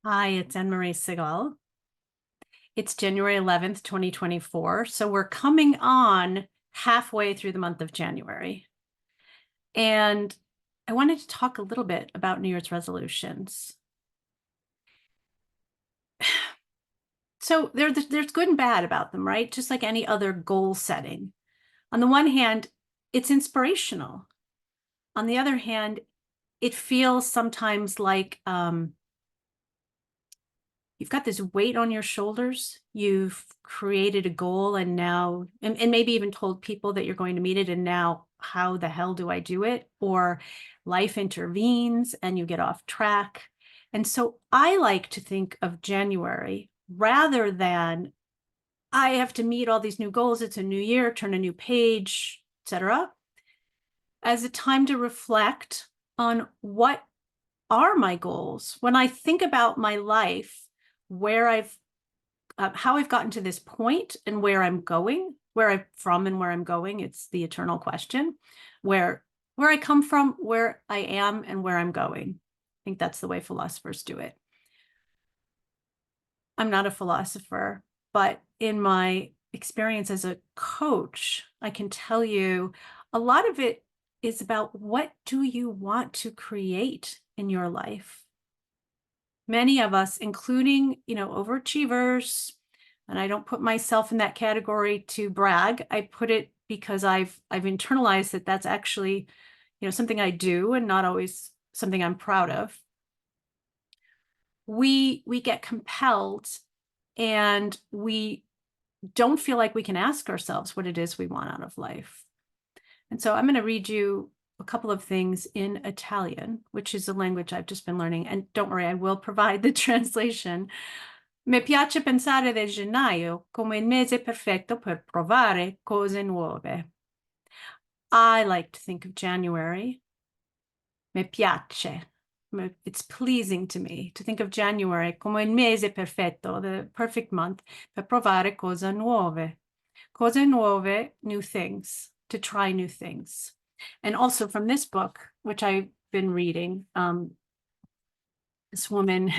Hi, it's Anne-Marie Segal. It's January 11th, 2024. So we're coming on halfway through the month of January. And I wanted to talk a little bit about New Year's resolutions. So there's good and bad about them, right? Just like any other goal setting. On the one hand, it's inspirational. On the other hand, it feels sometimes like you've got this weight on your shoulders. You've created a goal and now, and maybe even told people that you're going to meet it. And now how the hell do I do it? Or life intervenes and you get off track. And so I like to think of January rather than I have to meet all these new goals. It's a new year, turn a new page, etc., as a time to reflect on what are my goals. When I think about my life, where how I've gotten to this point and where I'm going, where I'm from and where I'm going, it's the eternal question, where I come from, where I am, and where I'm going. I think that's the way philosophers do it. I'm not a philosopher, but in my experience as a coach, I can tell you a lot of it is about what do you want to create in your life? Many of us, including, overachievers, and I don't put myself in that category to brag. I put it because I've internalized that that's actually, something I do and not always something I'm proud of. We get compelled and we don't feel like we can ask ourselves what it is we want out of life. And so I'm going to read you a couple of things in Italian, which is a language I've just been learning. And don't worry, I will provide the translation. Mi piace pensare del gennaio come il mese perfetto per provare cose nuove. I like to think of January. Mi piace. It's pleasing to me to think of January come il mese perfetto, the perfect month, per provare cose nuove. Cose nuove, new things, to try new things. And also from this book, which I've been reading, this woman,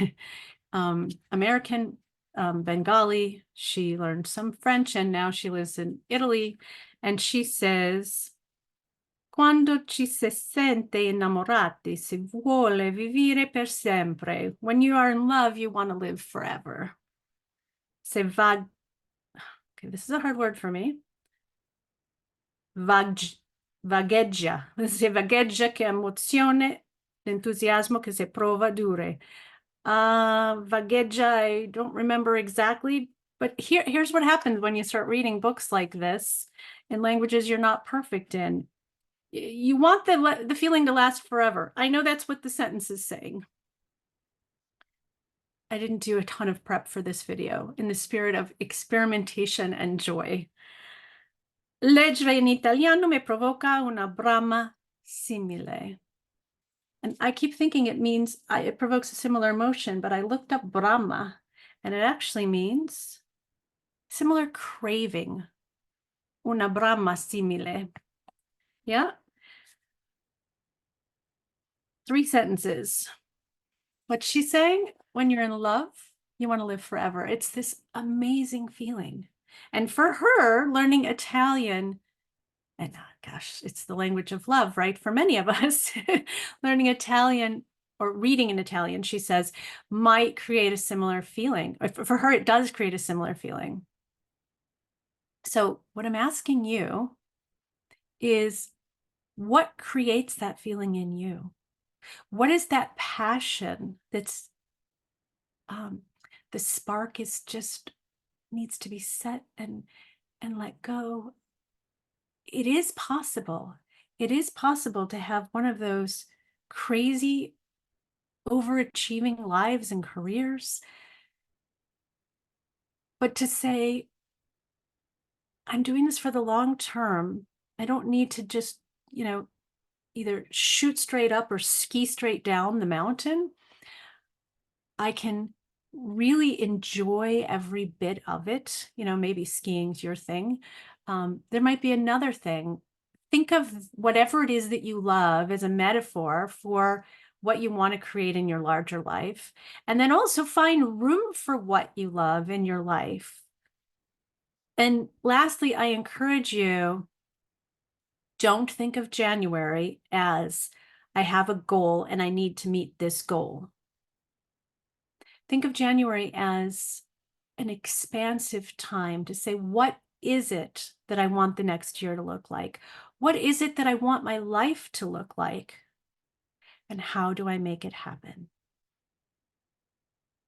American, Bengali, she learned some French and now she lives in Italy. And she says, Quando ci si sente innamorati, si vuole vivere per sempre. When you are in love, you want to live forever. Se va, okay, this is a hard word for me. Vagheggia. Se vagheggia che emozione, l'entusiasmo che si prova dure. Vagheggia, I don't remember exactly, but here's what happens when you start reading books like this in languages you're not perfect in. You want the feeling to last forever. I know that's what the sentence is saying. I didn't do a ton of prep for this video in the spirit of experimentation and joy. Leggere in italiano mi provoca una brama simile. And I keep thinking it means it provokes a similar emotion, but I looked up brama and it actually means similar craving. Una brama simile. Yeah. 3 sentences. What's she saying? When you're in love, you want to live forever. It's this amazing feeling. And for her, learning Italian, and gosh, it's the language of love, right? For many of us, learning Italian or reading in Italian, she says, might create a similar feeling. For her, it does create a similar feeling. So what I'm asking you is, what creates that feeling in you? What is that passion that's, the spark is just needs to be set and let go. It is possible. It is possible to have one of those crazy, overachieving lives and careers. But to say, I'm doing this for the long term. I don't need to just, either shoot straight up or ski straight down the mountain. I can really enjoy every bit of it. Maybe skiing's your thing. There might be another thing. Think of whatever it is that you love as a metaphor for what you want to create in your larger life. And then also find room for what you love in your life. And lastly, I encourage you, don't think of January as I have a goal and I need to meet this goal. Think of January as an expansive time to say, what is it that I want the next year to look like? What is it that I want my life to look like? And how do I make it happen?